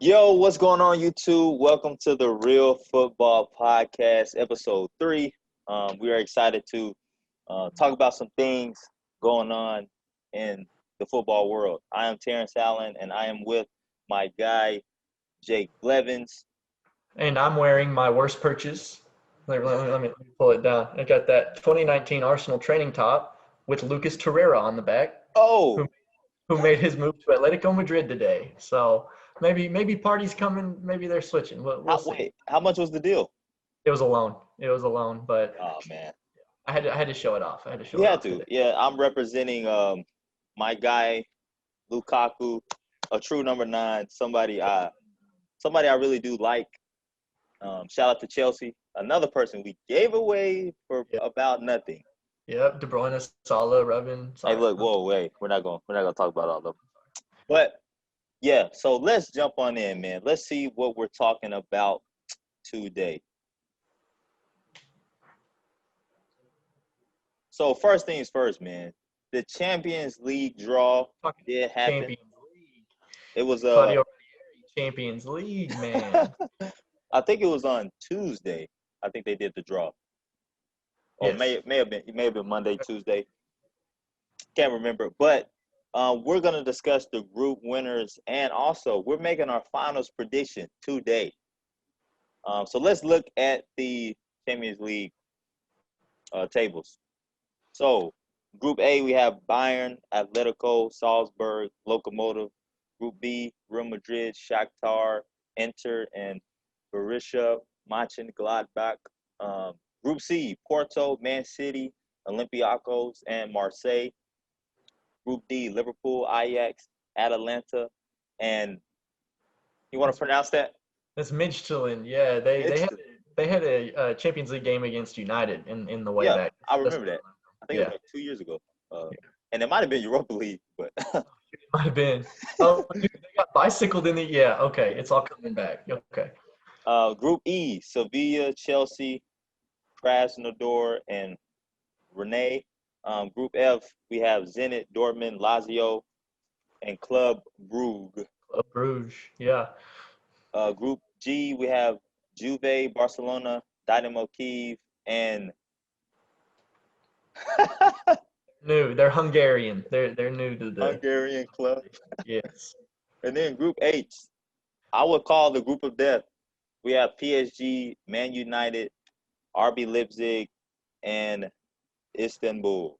Yo, what's going on, YouTube? Welcome to the Real Football Podcast, episode 3. We are excited to talk about some things going on in the football world. I am Terence Allen, and I am with my guy, Jake Blevins. And I'm wearing my worst purchase. Let me pull it down. I got that 2019 Arsenal training top with Lucas Torreira on the back, Oh, who who made his move to Atletico Madrid today. So maybe party's coming. Maybe they're switching. We'll see. how much was the deal? It was a loan. It was a loan, but Oh, man. I had to show it off. I had to show You it had off to. today. Yeah, I'm representing my guy, Lukaku, a true number 9, somebody I really do like. Shout out to Chelsea, another person we gave away for Yep. about nothing. Yep. De Bruyne, Salah, Robin. Hey, Sorry. look, whoa, wait, we're not gonna talk about all of them. But yeah, so let's jump on in, man. Let's see what we're talking about today. So first things first, man. The Champions League draw Talking did happen. Champions League. It was Claudio Ranieri, Champions League, man. I think it was on Tuesday. I think they did the draw. Or Yes. it may have been Monday, Tuesday. Can't remember. But we're gonna discuss the group winners, and also we're making our finals prediction today. So let's look at the Champions League tables. So Group A, we have Bayern, Atletico, Salzburg, Lokomotiv. Group B, Real Madrid, Shakhtar, Inter, and Borussia Mönchengladbach. Group C, Porto, Man City, Olympiacos, and Marseille. Group D, Liverpool, Ajax, Atalanta, and you want to pronounce that? That's Midtjylland. Yeah, they had Midtjylland. they had a Champions League game against United in the way Yeah, back. I That's remember that. I think it was yeah, like 2 years ago. Uh, yeah. and it might have been Europa League, but It might have been. Oh, dude, they got bicycled in the. Yeah, okay, it's all coming back. Okay. Group E, Sevilla, Chelsea, Krasnodar, and Rennes. Group F, we have Zenit, Dortmund, Lazio, and Club Brugge. Club Bruges. Yeah. Group G, we have Juve, Barcelona, Dynamo Kiev, and New. They're Hungarian. They're new to the. Hungarian club. Yes. And then Group H, I would call the group of death. We have PSG, Man United, RB Leipzig, and Istanbul,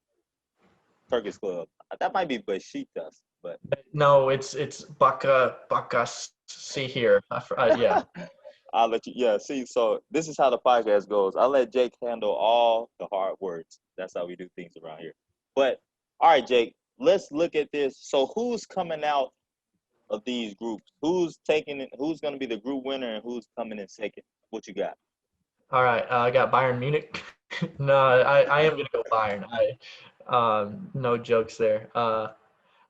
Turkish club. That might be Besiktas, but No, it's Baka see here. Yeah. I'll let you. Yeah, see, so this is how the podcast goes. I'll let Jake handle all the hard words. That's how we do things around here. But all right, Jake, let's look at this. So who's coming out of these groups? Who's taking it? Who's going to be the group winner, and who's coming in second? What you got? All right. I got Bayern Munich. No, I am gonna go Bayern. No jokes there.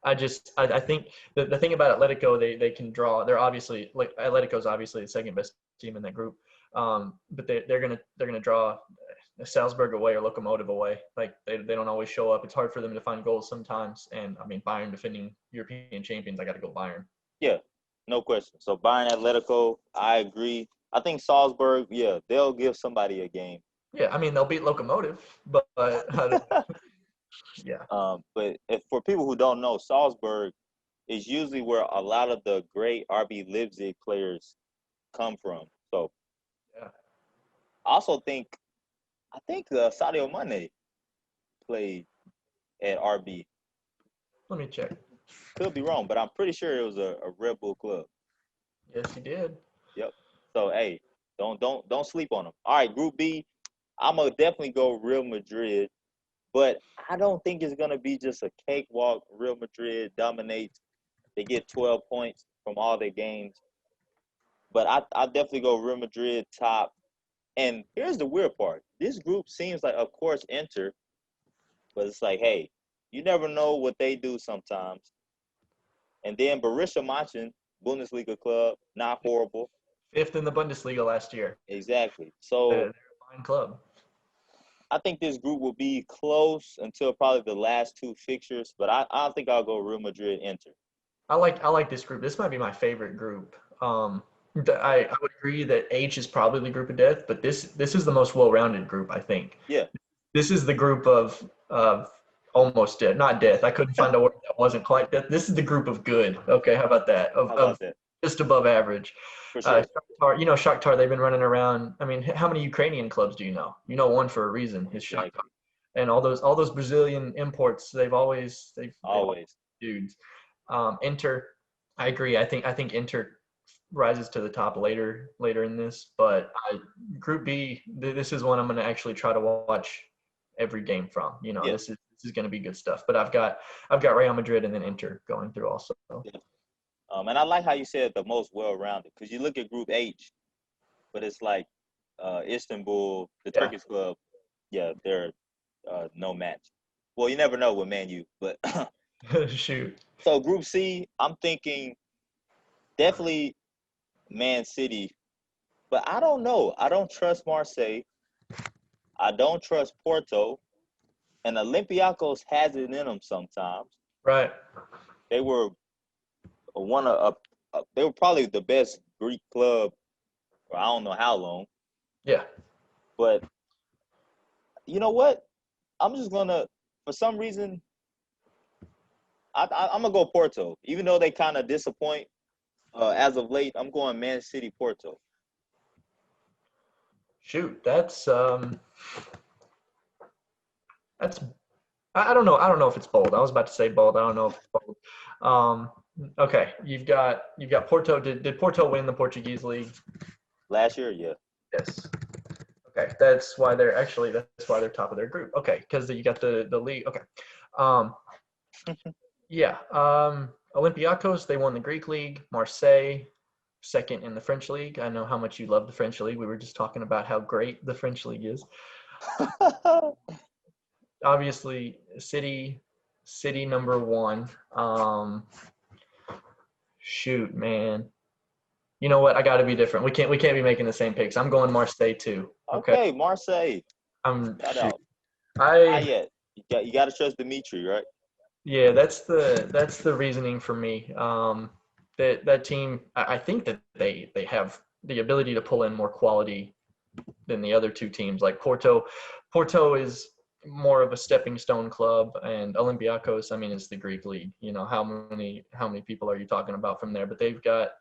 I think the thing about Atletico, they can draw. They're obviously like Atletico's obviously the second best team in that group. But they're gonna draw Salzburg away or Lokomotiv away. Like they don't always show up. It's hard for them to find goals sometimes. And I mean Bayern defending European champions, I got to go Bayern. Yeah, no question. So Bayern Atletico, I agree. I think Salzburg, yeah, they'll give somebody a game. Yeah, I mean they'll beat Lokomotiv, but yeah, But if for people who don't know, Salzburg is usually where a lot of the great RB Leipzig players come from. So yeah. I also I think Sadio Mane played at RB. Let me check. Could be wrong, but I'm pretty sure it was a Red Bull club. Yes, he did. Yep. So hey, don't sleep on them. All right, Group B, I'm gonna definitely go Real Madrid, but I don't think it's gonna be just a cakewalk. Real Madrid dominates. They get 12 points from all their games, but I definitely go Real Madrid top. And here's the weird part: this group seems like, of course, Inter, but it's like, hey, you never know what they do sometimes. And then Borussia Mönchen, Bundesliga club, not horrible. Fifth in the Bundesliga last year. Exactly. They're So a fine club. I think this group will be close until probably the last two fixtures, but I think I'll go Real Madrid Inter. I like this group. This might be my favorite group I would agree that H is probably the group of death, but this is the most well-rounded group, I think. Yeah, This is the group of almost death, not death. I couldn't find a word that wasn't quite death. This is the group of good. Okay, how about that? how Of about that? just above average. For sure. Shakhtar, Shakhtar, they've been running around. I mean, how many Ukrainian clubs do you know? You know one for a reason, is Shakhtar. Exactly. And all those Brazilian imports, they've always Always. dudes. Inter, I agree. I think Inter rises to the top later in this, but Group B, this is one I'm going to actually try to watch every game from. Yeah. This is going to be good stuff. But I've got Real Madrid and then Inter going through also. Yeah. And I like how you said the most well-rounded because you look at Group H, but it's like Istanbul, the Yeah. Turkish club. Yeah, they're no match. Well, you never know with Man U, but Shoot. so Group C, I'm thinking definitely Man City, but I don't know. I don't trust Marseille. I don't trust Porto, and Olympiacos has it in them sometimes. Right. They were one of they were probably the best Greek club for I don't know how long, Yeah. but you know what? I'm just gonna, for some reason, I'm gonna go Porto, even though they kind of disappoint as of late. I'm going Man City, Porto. Shoot. That's I don't know. I don't know if it's bold. I was about to say bold. I don't know if it's bold. Um, okay, you've got Porto. Did Porto win the Portuguese league? Last year, yeah. Yes. Okay, that's why they're top of their group. Okay, because you got the league. Okay. Um, yeah. Olympiacos, they won the Greek league. Marseille, second in the French league. I know how much you love the French league. We were just talking about how great the French league is. Obviously, City number one. Shoot, man. You know what? I got to be different. We can't be making the same picks. I'm going Marseille too. Okay. Okay, Marseille. Shout Shoot. out. Not I yet. You got to trust Dimitri, right? Yeah, that's the reasoning for me. That team, I think that they have the ability to pull in more quality than the other two teams. Like Porto, Porto is more of a stepping stone club, and Olympiacos, I mean, it's the Greek league. How many people are you talking about from there? But they've got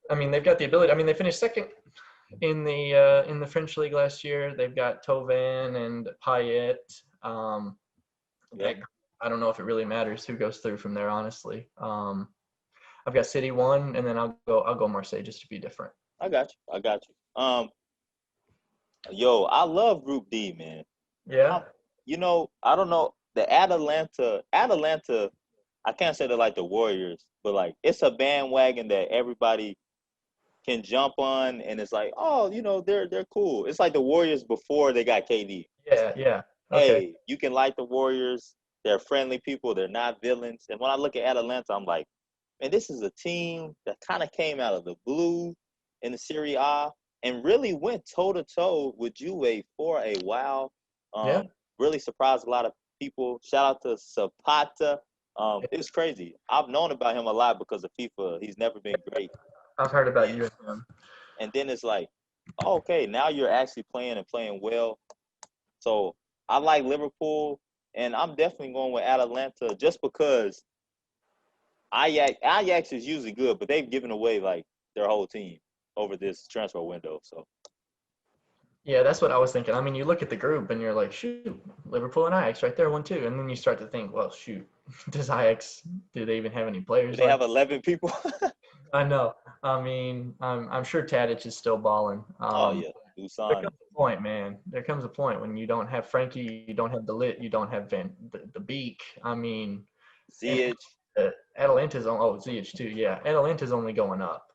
the ability. I mean, they finished second in the French league last year. They've got Tovan and Payet. Yeah, That I don't know if it really matters who goes through from there, honestly. I've got City one, and then I'll go Marseille just to be different. I got you. I got you. Yo, I love Group D, man. Yeah, I, I don't know the Atalanta. I can't say they're like the Warriors, but like it's a bandwagon that everybody can jump on, and it's like, oh, they're cool. It's like the Warriors before they got KD. It's yeah, like, yeah. Okay. hey, you can like the Warriors. They're friendly people. They're not villains. And when I look at Atalanta, I'm like, man, this is a team that kind of came out of the blue in the Serie A and really went toe to toe with Juve for a while. Yeah, Really surprised a lot of people. Shout out to Zapata. It's crazy. I've known about him a lot because of FIFA. He's never been great. I've heard about And, you and him. and then it's like, oh, okay, now you're actually playing and playing well. So I like Liverpool, and I'm definitely going with Atalanta just because Ajax is usually good, but they've given away like their whole team over this transfer window. So Yeah, that's what I was thinking. I mean, you look at the group and you're like, shoot, Liverpool and Ajax right there, 1-2, and then you start to think, well, shoot, does Ajax do they even have any do players they like? have 11 people? I know. I mean, I'm sure Tadic is still balling. Oh yeah, There Dusan, comes a point, man. There comes a point when you don't have Frankie, you don't have the Lit, you don't have the Beak. I mean, and Ziyech. Atalanta's on. Oh, Ziyech too. Yeah, Atalanta's only going up.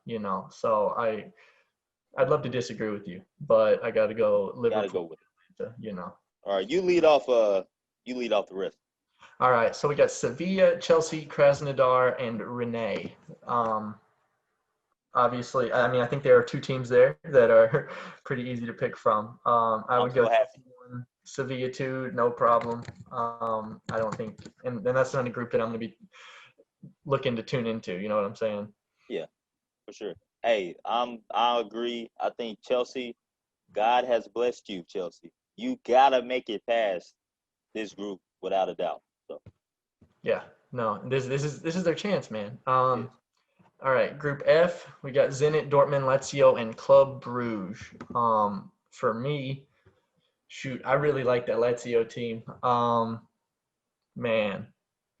So I'd love to disagree with you, but I got to go Got to Liverpool. go with it. Atlanta. All right, you lead off. You lead off the rest. All right, so we got Sevilla, Chelsea, Krasnodar, and Rennes. Um, Obviously, I mean, I think there are two teams there that are pretty easy to pick from. I I'm would go so happy. Chelsea 1, Sevilla 2, no problem. I don't think, and that's not a group that I'm going to be looking to tune into. You know what I'm saying? Yeah, for sure. Hey, I agree. I think Chelsea, God has blessed you, Chelsea. You gotta make it past this group without a doubt. So Yeah. No, this is their chance, man. it is. All right, Group F, we got Zenit, Dortmund, Lazio, and Club Brugge. For me, shoot, I really like that Lazio team. Man,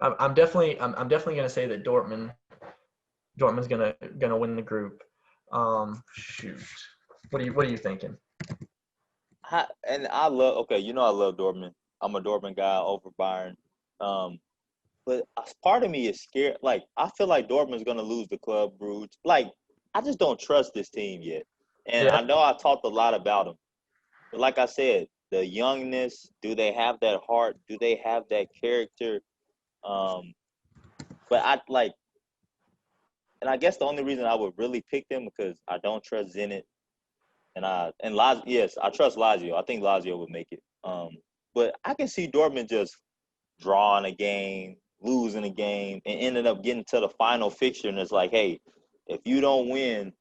I'm definitely gonna say that Dortmund's gonna win the group. Shoot, what are you thinking? And I love. Okay, you know I love Dortmund. I'm a Dortmund guy over Bayern. Um, but part of me is scared. Like I feel like Dortmund's gonna lose the Club Brugge. Like I just don't trust this team yet. And Yeah, I know I talked a lot about them, but like I said, the youngness. Do they have that heart? Do they have that character? Um, but I like, and I guess the only reason I would really pick them because I don't trust Zenit, and Lazio. Yes, I trust Lazio. I think Lazio would make it. But I can see Dortmund just drawing a game, losing a game, and ended up getting to the final fixture. And it's like, hey, if you don't win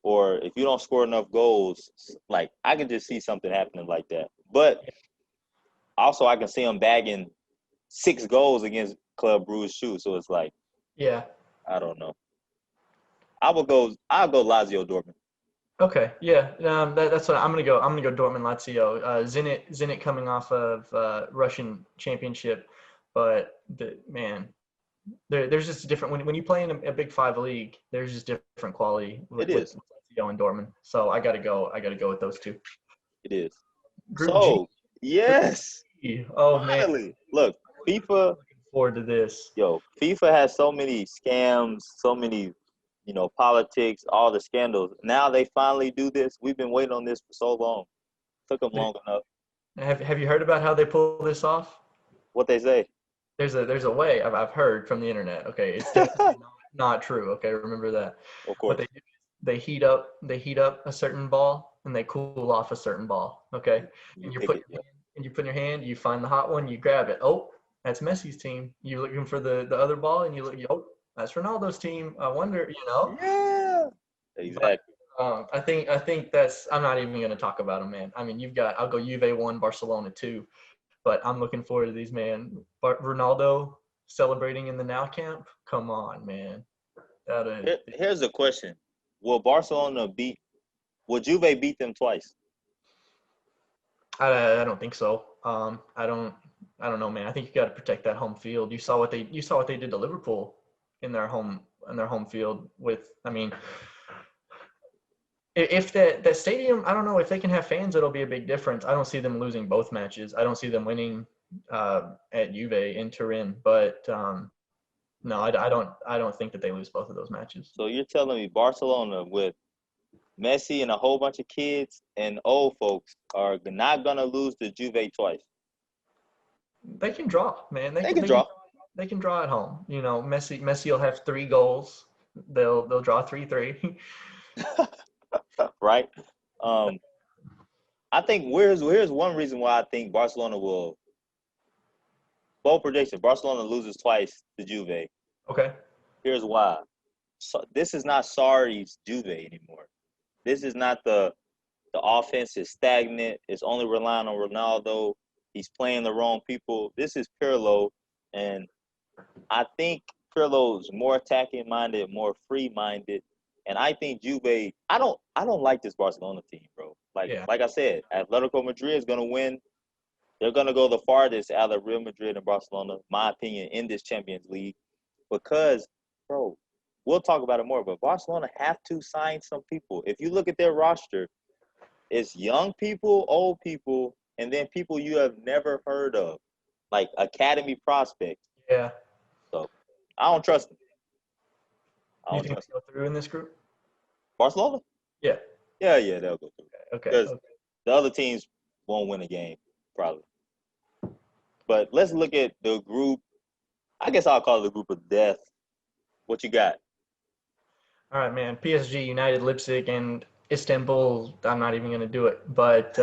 or if you don't score enough goals, like I can just see something happening like that. But also, I can see them bagging 6 goals against Club Brugge too. So it's like, yeah. I don't know. I'll go Lazio Dortmund. Okay, yeah. That's what I'm gonna go. I'm gonna go Dortmund, Lazio. Zenit coming off of Russian championship, but man, there's just a different when you play in a Big Five league. There's just different quality It with is. Lazio and Dortmund. So I gotta go with those two. It is. Group G. So yes, Oh man, finally, look, FIFA. looking forward to this. Yo, FIFA has so many scams, so many, politics, all the scandals. Now they finally do this. We've been waiting on this for so long. Took them long enough. Have you heard about how they pull this off? What they say? There's a way I've heard from the internet. Okay, it's definitely not true. Okay, remember that. Of What course. they do is they heat up a certain ball and they cool off a certain ball. Okay, You and you pick put it. your Yeah. hand, and you put in your hand, you find the hot one, you grab it. Oh, that's Messi's team. You're looking for the other ball, and you look. Oh, that's Ronaldo's team. I wonder, Yeah. But Exactly. I think that's. I'm not even going to talk about them, man. I mean, I'll go Juve 1, Barcelona 2, but I'm looking forward to these, man. But Ronaldo celebrating in the now camp. Come on, man. That is. Here's a question: Will Barcelona beat? Will Juve beat them twice? I don't think so. I don't know, man. I think you got to protect that home field. You saw what they did to Liverpool in their home field with. I mean, if that stadium, I don't know if they can have fans. It'll be a big difference. I don't see them losing both matches. I don't see them winning at Juve in Turin, but no, I don't think that they lose both of those matches. So you're telling me Barcelona with Messi and a whole bunch of kids and old folks are not gonna lose to Juve twice? They can draw, man. They They can can they can draw, they can draw at home. Messi will have 3 goals. They'll draw 3-3. right? Um, I think here's one reason why I think Barcelona will. Bold prediction: Barcelona loses twice to Juve. Okay. Here's why. So this is not Sarri's Juve anymore. This is not the offense is stagnant. It's only relying on Ronaldo. He's playing the wrong people. This is Pirlo, and I think Pirlo's more attacking minded, more free minded, and I think Juve. I don't like this Barcelona team, bro. Like Yeah. like I said, Atletico Madrid is gonna win. They're gonna go the farthest out of Real Madrid and Barcelona, my opinion, in this Champions League, because, bro, we'll talk about it more. But Barcelona have to sign some people. If you look at their roster, it's young people, old people, and then people you have never heard of, like academy prospects. Yeah. So I don't trust them. I You don't think trust they them. go through in this group? Barcelona? Yeah. Yeah, they'll go through Okay. because the other teams won't win a game probably. But let's look at the group. I guess I'll call it the group of death. What you got? All right, man. PSG, United, Leipzig, and Istanbul. I'm not even gonna do it, but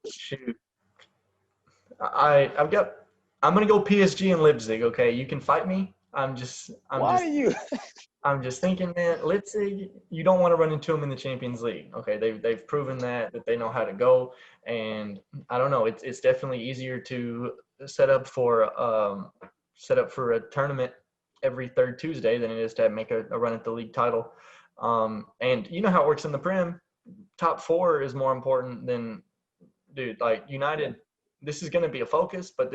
shoot, I I've got. I'm gonna go PSG and Leipzig. Okay, you can fight me. I'm Why just are you? I'm just thinking, man, let's say you don't want to run into them in the Champions League. Okay, they've proven that they know how to go, and I don't know, it's definitely easier to set up for a tournament every third Tuesday than it is to make a run at the league title. And you know how it works in the Prem. Top four is more important than, dude. Like Yeah. United, this is going to be a focus, but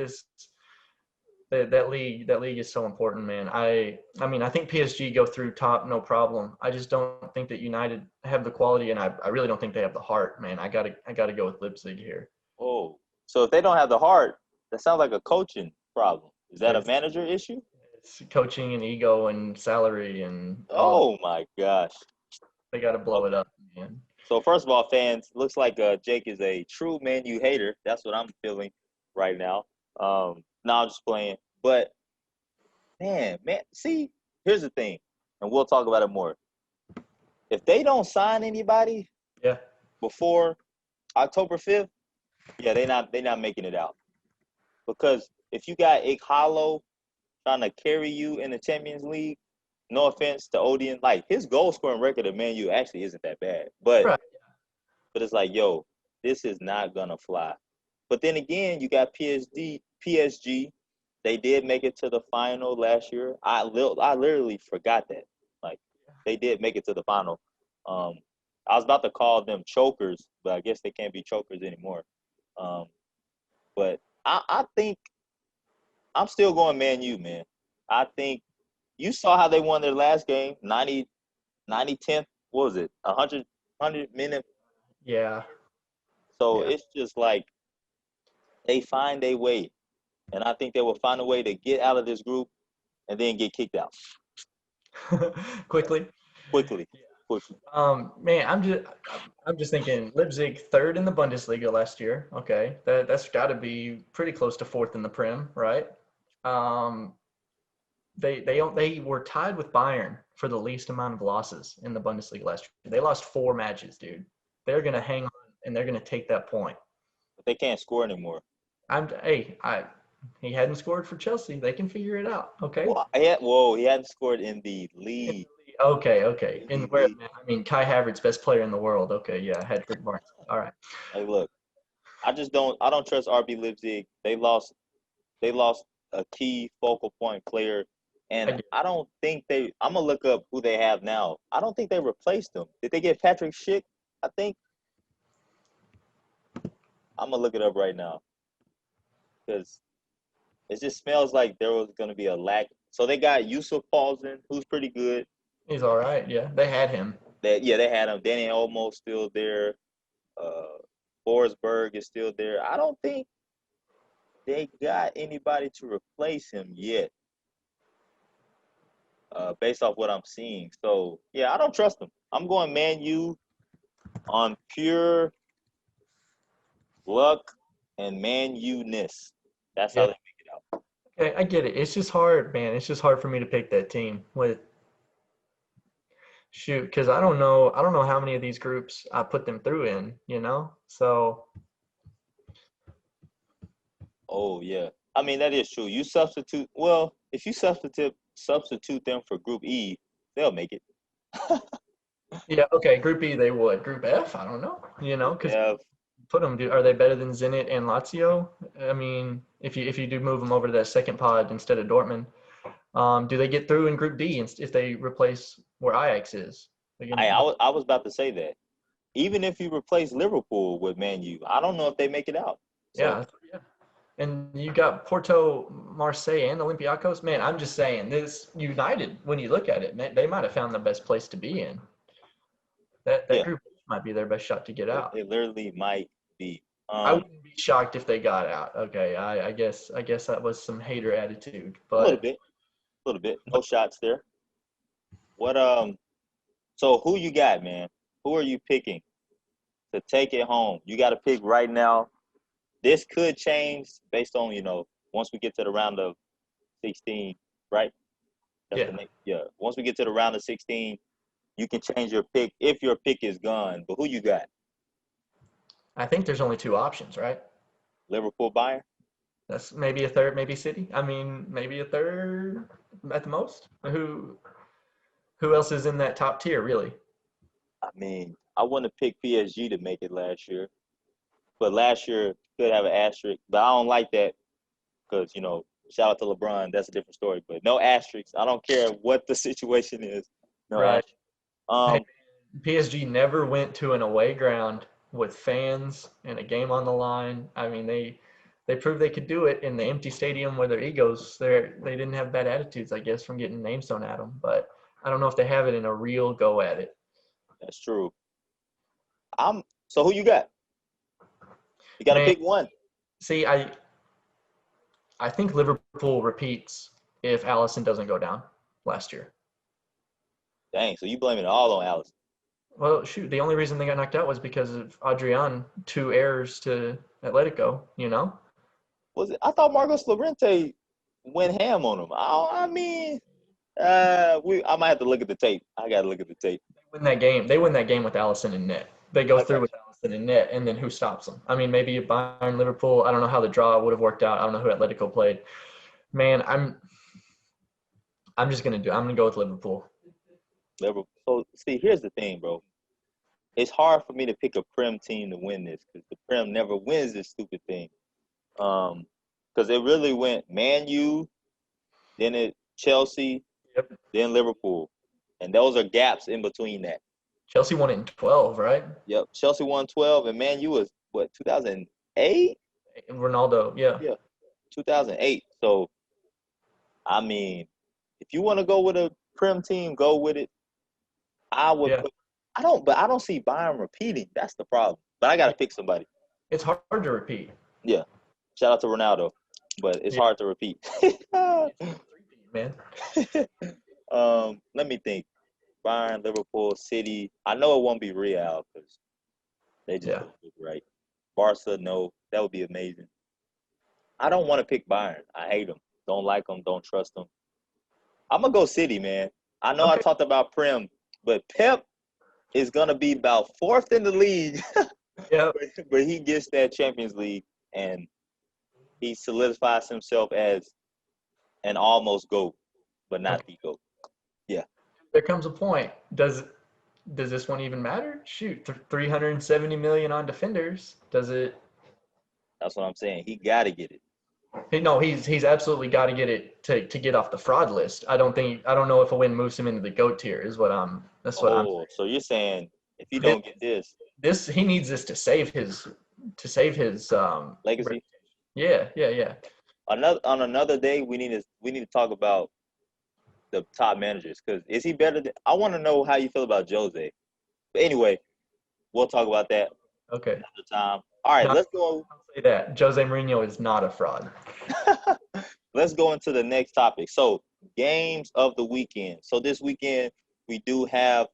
that league is so important, man. I mean, I think PSG go through top no problem. I just don't think that United have the quality, and I really don't think they have the heart, man. I gotta go with Leipzig here. Oh, so if they don't have the heart, that sounds like a coaching problem. Is that a It's, manager issue? it's coaching and ego and salary and all that. Oh my gosh. They gotta blow it Okay. up, man. So first of all, fans, looks like Jake is a true Man U hater. That's what I'm feeling right now. No, I'm just playing. But man, see, here's the thing, and we'll talk about it more. If they don't sign anybody Yeah, before October 5th, yeah, they not making it out. Because if you got Ighalo trying to carry you in the Champions League, no offense to Odion, like his goal scoring record at Man U actually isn't that bad. But right. it's like, yo, this is not gonna fly. But then again, you got PSG. They did make it to the final last year. I literally forgot that. Like they did make it to the final. Um, I was about to call them chokers, but I guess they can't be chokers anymore. Um, but I think I'm still going Man U, man. I think you saw how they won their last game, 90 what was it, 100 minute. Yeah, So yeah. it's just like they find a way. And I think they will find a way to get out of this group and then get kicked out Quickly. quickly. Quickly. Man, I'm just thinking Leipzig third in the Bundesliga last year. Okay, that's got to be pretty close to fourth in the Prem, right? Um, they were tied with Bayern for the least amount of losses in the Bundesliga last year. They lost 4 matches, dude. They're gonna hang on and they're gonna take that point. But they can't score anymore. He hadn't scored for Chelsea. They can figure it out. Okay. Whoa, he hadn't scored in the league. Okay, okay. In In the where league. I mean Kai Havertz, best player in the world. Okay, yeah, had Trick Barnes. All right. Like, look, I don't trust RB Leipzig. They lost a key focal point player. I And do. I don't think I'm gonna look up who they have now. I don't think they replaced them. Did they get Patrick Schick? I think I'm gonna look it up right now because it just smells like there was gonna be a lack. So they got Yusuf Paulsen, who's pretty good. He's all right. Yeah, they had him. They had him. Danny Olmo's still there. Uh, Forsberg is still there. I don't think they got anybody to replace him yet, based off what I'm seeing. So yeah, I don't trust them. I'm going Man U on pure luck and Man U-ness. That's how Yeah. they make it out. Okay, I get it. It's just hard, man. It's just hard for me to pick that team with shoot because I don't know how many of these groups I put them through in. So Oh yeah, I mean that is true. You substitute. Well, if you substitute them for Group E, they'll make it. yeah, okay. Group E they would. Group F, I don't know. Because Yeah, put them. Are they better than Zenit and Lazio? I mean, if you do move them over to that second pod instead of Dortmund, do they get through in Group D if they replace where Ajax is? I, Again, I was I was about to say that. Even if you replace Liverpool with Man U, I don't know if they make it out. So yeah, yeah. And you got Porto, Marseille, and Olympiacos. Man, I'm just saying, this United, when you look at it, man, they might have found the best place to be in. That yeah, group might be their best shot to get out. it literally might be. I Um, wouldn't be shocked if they got out. Okay, I guess that was some hater attitude, a little but bit, a little bit. No shots there. What So who you got, man? Who are you picking to take it home? You got to pick right now. This could change based on once we get to the round of 16, right? That's the yeah, next. Yeah. Once we get to the round of 16, you can change your pick if your pick is gone. But who you got? I think there's only two options, right? Liverpool, Bayern. That's maybe a third, maybe City. I mean, maybe a third at the most. Who else is in that top tier, really? I mean, I want to pick PSG to make it last year, but last year could have an asterisk. But I don't like that because shout out to LeBron. That's a different story. But no asterisks. I don't care what the situation is. No Right. asterisks. Hey, Um, PSG never went to an away ground with fans and a game on the line. I mean, they proved they could do it in the empty stadium where their egos they didn't have bad attitudes, I guess, from getting names thrown at them. But I don't know if they have it in a real go at it. that's true. So who you got? You got to Man, pick one. see, I think Liverpool repeats if Allison doesn't go down last year. Dang. So you blaming it all on Alice? Well, shoot, the only reason they got knocked out was because of Adrian, two errors to Atletico, you know? Was it? I thought Marcos Llorente went ham on him. I mean, I might have to look at the tape. I got to look at the tape. Win that game. They win that game with Allison and net. They go I through got with Allison and net, and then who stops them? I mean, maybe Bayern, Liverpool. I don't know how the draw would have worked out. I don't know who Atletico played. Man, I'm just gonna do. I'm gonna go with Liverpool. you. Liverpool. So see, here's the thing, bro. It's hard for me to pick a Prem team to win this because the Prem never wins this stupid thing. Because it really went Man U, then it Chelsea, Yep. then Liverpool, and those are gaps in between that. Chelsea won it in 12, right? Yep, Chelsea won 12, and Man U was what 2008? Ronaldo, yeah, Yeah, 2008. So I mean, if you want to go with a Prem team, go with it. I would yeah. put. I don't see Bayern repeating. That's the problem. But I got to pick somebody. It's hard to repeat. Yeah, shout out to Ronaldo, but it's Yeah, hard to repeat. man. Let me think. Bayern, Liverpool, City. I know it won't be Real because they just Yeah. don't look right. Barca, no, that would be amazing. I don't want to pick Bayern. I hate them. Don't like them. Don't trust them. I'm gonna go City, man. I know I Okay. talked about Prem, but Pep is gonna be about fourth in the league, Yeah. but he gets that Champions League and he solidifies himself as an almost GOAT, but not Okay. the GOAT. Yeah, There comes a point. Does this one even matter? Shoot, 370 million on defenders. Does it? that's what I'm saying. He got to get it. No, he's absolutely got to get it to get off the fraud list. I don't know if a win moves him into the GOAT tier. That's what I'm Oh, so you're saying if you saying. don't get this This he needs this to save his legacy, yeah, yeah, yeah. another day we need to talk about the top managers because is he better than? I want to know how you feel about Jose. But anyway, we'll talk about that Okay. another time. All right, No, let's go. I'll say that Jose Mourinho is not a fraud. Let's go into the next topic. So, games of the weekend. So this weekend we do have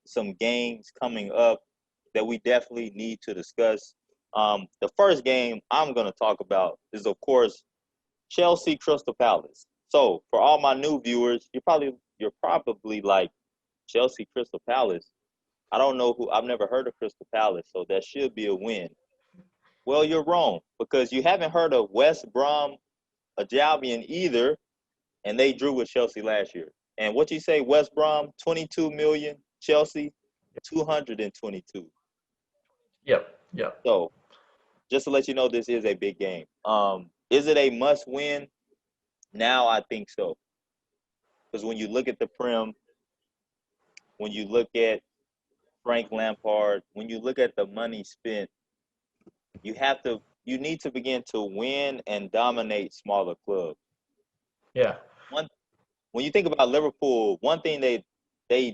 some games coming up that we definitely need to discuss. The first game I'm going to talk about is, of course, Chelsea Crystal Palace. So, for all my new viewers, you're probably like Chelsea Crystal Palace. I don't know who. I've never heard of Crystal Palace, so that should be a win. Well, you're wrong because you haven't heard of West Brom Albion either, and they drew with Chelsea last year. And what you say, West Brom, 22 million, Chelsea, 222. Yep, yep. So just to let you know, this is a big game. Is it a must win? Now I think so. Because when you look at the Prem, when you look at Frank Lampard, when you look at the money spent, you need to begin to win and dominate smaller clubs. Yeah. One when you think about Liverpool, one thing they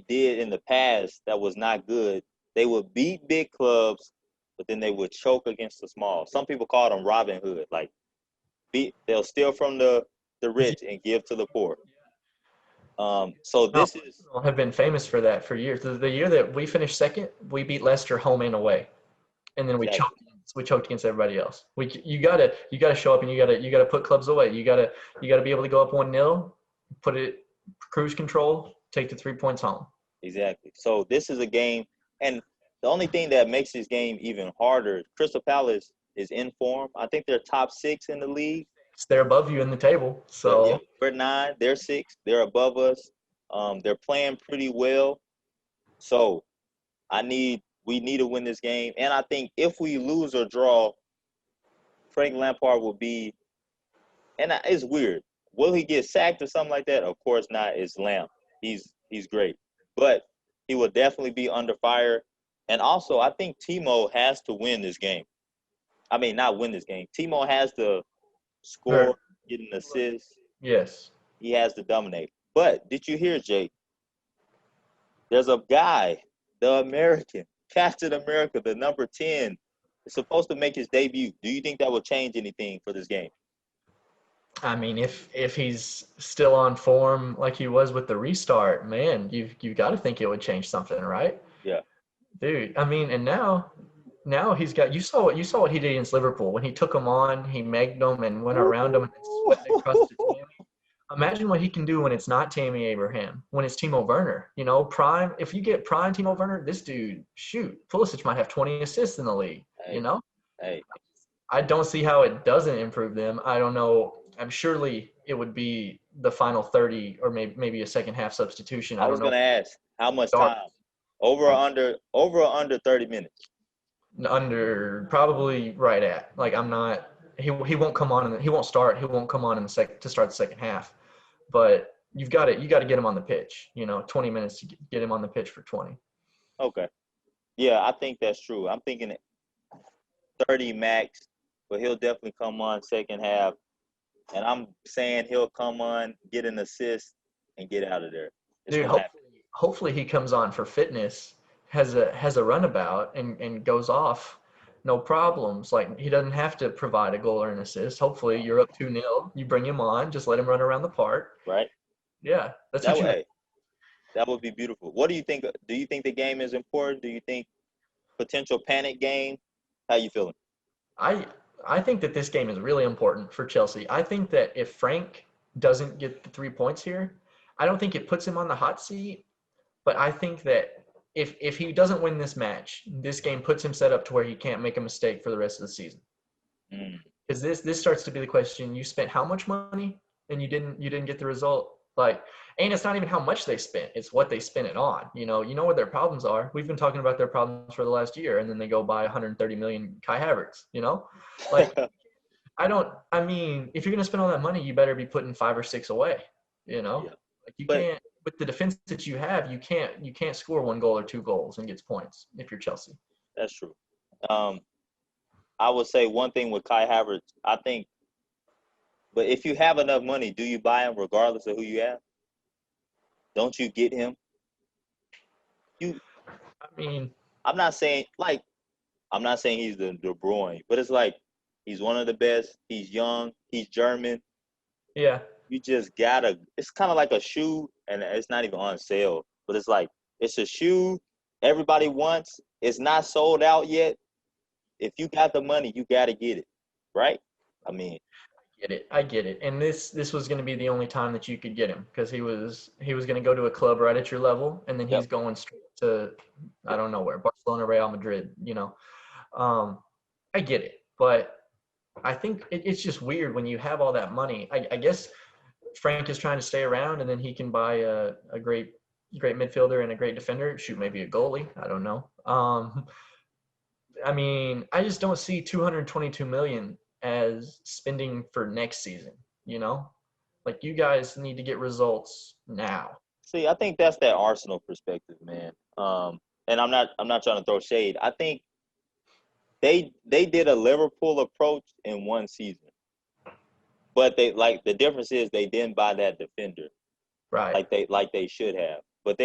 did in the past that was not good, they would beat big clubs, but then they would choke against the small. Some people call them Robin Hood, like they'll steal from the rich and give to the poor. So No, this is Arsenal have been famous for that for years. The year that we finished second, we beat Leicester home and away, and then exactly we choked against everybody else. You gotta show up and you gotta put clubs away. You gotta be able to go up 1-0, put it cruise control, take the 3 points home. exactly. So this is a game, and the only thing that makes this game even harder, Crystal Palace is in form. I think they're top six in the league. they're above you in the table. But yeah, So we're 9, they're 6, they're above us. They're playing pretty well. So we need to win this game. And I think if we lose or draw, Frank Lampard will be, and it's weird. Will he get sacked or something like that? Of course not. It's Lamp. He's great, but he will definitely be under fire. And also, I think Timo has to win this game. I mean, not win this game. Timo has to score, or get an assist. yes. He has to dominate. But did you hear, Jake? There's a guy, the American, Captain America, the number 10, is supposed to make his debut. Do you think that will change anything for this game? I mean, if he's still on form like he was with the restart, man, you've got to think it would change something, right? Yeah. Dude, I mean, and now he's got you saw what he did against Liverpool when he took them on, he megged them and went around them and then swept across to Tammy. Imagine what he can do when it's not Tammy Abraham, when it's Timo Werner. You know, prime. If you get prime Timo Werner, this dude, shoot, Pulisic might have 20 assists in the league. You Hey, know, hey, I don't see how it doesn't improve them. I don't know. I'm surely it would be the final 30 or maybe a second half substitution. I I don't was know. gonna ask how much Dark time? Over or under 30 minutes. under probably right at like I'm not. He won't come on and he won't start. He won't come on in the to start the second half. But you got to get him on the pitch. 20 minutes to get him on the pitch for 20. Okay. Yeah, I think that's true. I'm thinking 30 max, but he'll definitely come on second half. And I'm saying he'll come on, get an assist, and get out of there. It's Dude, gonna happen. hopefully he comes on for fitness, has a runabout and goes off, no problems. Like he doesn't have to provide a goal or an assist. Hopefully you're up 2-0, you bring him on, just let him run around the park. Right? Yeah, that's That what you have. way, that would be beautiful. What do you think? Do you think the game is important? Do you think potential panic game? How you feeling? I I think that this game is really important for Chelsea. I think that if Frank doesn't get the 3 points here, I don't think it puts him on the hot seat. But I think that if he doesn't win this match, this game puts him set up to where he can't make a mistake for the rest of the season. Mm, Because this starts to be the question: you spent how much money and you didn't get the result. Like, and it's not even how much they spent; it's what they spent it on. You know what their problems are. We've been talking about their problems for the last year, and then they go buy 130 million Kai Havertz. Like I don't. I mean, if you're gonna spend all that money, you better be putting 5 or 6 away. yeah, Like you but can't with the defense that you have, you can't score 1 goal or 2 goals and get points if you're Chelsea. that's true. Um, I would say one thing with Kai Havertz. I think, but if you have enough money, do you buy him regardless of who you have? Don't you get him? You. I mean, I'm not saying like I'm not saying he's the De Bruyne, but it's like he's one of the best. He's young. He's German. yeah, You just gotta. It's kind of like a shoe, and it's not even on sale, but it's like it's a shoe everybody wants. It's not sold out yet. If you got the money, you gotta get it, right? I mean, I get it. And this was going to be the only time that you could get him because he was going to go to a club right at your level, and then yep, he's going straight to I yep. don't know where, Barcelona, Real Madrid. Um, I get it, but I think it's just weird when you have all that money. I guess Frank is trying to stay around, and then he can buy a great midfielder and a great defender. Shoot, maybe a goalie. I don't know. I mean, I just don't see 222 million as spending for next season. You know, like you guys need to get results now. See, I think that's that Arsenal perspective, man. And I'm not trying to throw shade. I think they did a Liverpool approach in one season, but they like the difference is they didn't buy that defender Right. like they should have. But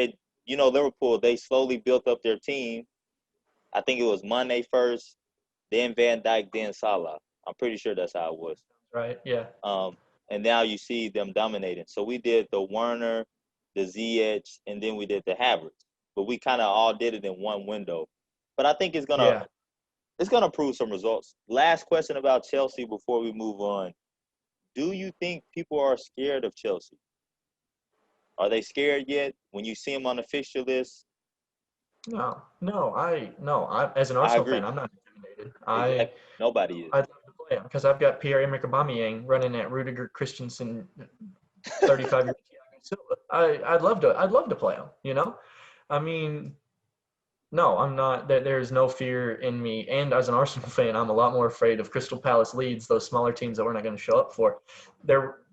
Liverpool, they slowly built up their team. I think it was Mane first, then Van Dijk, then Salah. I'm pretty sure that's how it was. Right. Yeah. Um, and now you see them dominating. So we did the Werner, the Ziyech, and then we did the Havertz. But we kind of all did it in one window. But I think Yeah. it's gonna prove some results. Last question about Chelsea before we move on. Do you think people are scared of Chelsea? Are they scared yet? When you see them on the fixture list, No. No. No. I as an I Arsenal fan, agree. I'm not intimidated. I Exactly. Nobody is. I love to play him because I've got Pierre-Emerick Aubameyang running at Rudiger Christensen, 35 years old. I'd love to play him. You know, I mean, no, I'm not. There's no fear in me. And as an Arsenal fan, I'm a lot more afraid of Crystal Palace, Leeds, those smaller teams that we're not going to show up for.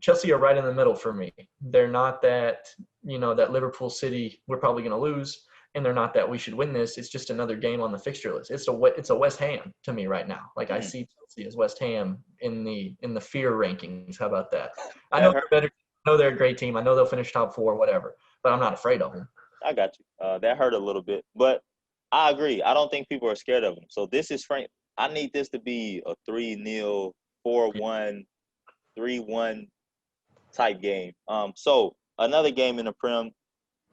Chelsea are right in the middle for me. They're not that, that Liverpool City we're probably going to lose, and they're not that we should win this. It's just another game on the fixture list. It's a West Ham to me right now. Like I see Chelsea as West Ham in the fear rankings. How about that? I know they're better. I know they're a great team. I know they'll finish top 4, whatever. But I'm not afraid of them. I got you. That hurt a little bit, but I agree. I don't think people are scared of him. So this is Frank. I need this to be a 3-0, 4-1, 3-1 type game. So another game in the Prem,